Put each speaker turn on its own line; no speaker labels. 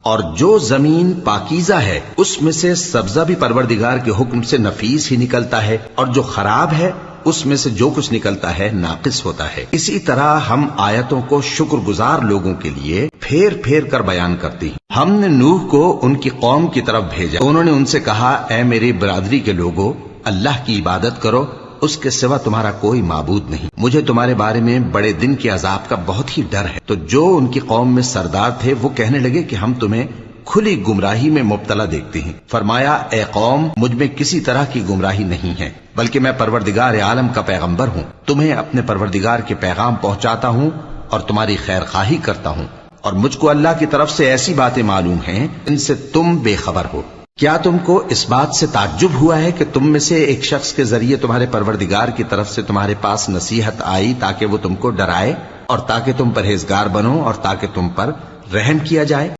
और जो जमीन पाकीज़ा है उसमें से सब्जा भी परवरदिगार के हुक्म से नफीस ही निकलता है, और जो खराब है उसमें से जो कुछ निकलता है नाकिस होता है। इसी तरह हम आयतों को शुक्रगुजार लोगों के लिए फेर फेर कर बयान करते हैं। हमने नूह को उनकी कौम की तरफ भेजा। उन्होंने उनसे कहा, ऐ मेरी बरादरी के लोगो, अल्लाह की इबादत करो, उसके सिवा तुम्हारा कोई माबूद नहीं। मुझे तुम्हारे बारे में बड़े दिन के अजाब का बहुत ही डर है। तो जो उनकी कौम में सरदार थे वो कहने लगे कि हम तुम्हें खुली गुमराही में मुब्तला देखते हैं। फरमाया, ए कौम, मुझ में किसी तरह की गुमराही नहीं है, बल्कि मैं परवरदिगार आलम का पैगंबर हूँ। तुम्हें अपने परवरदिगार के पैगाम पहुंचाता हूँ और तुम्हारी खैर खाही करता हूँ, और मुझको अल्लाह की तरफ से ऐसी बातें मालूम हैं इनसे तुम बेखबर हो। क्या तुमको इस बात से ताज्जुब हुआ है कि तुम में से एक शख्स के जरिए तुम्हारे परवरदिगार की तरफ से तुम्हारे पास नसीहत आई ताकि वो तुमको डराए और ताकि तुम परहेजगार बनो और ताकि तुम पर रहम किया जाए।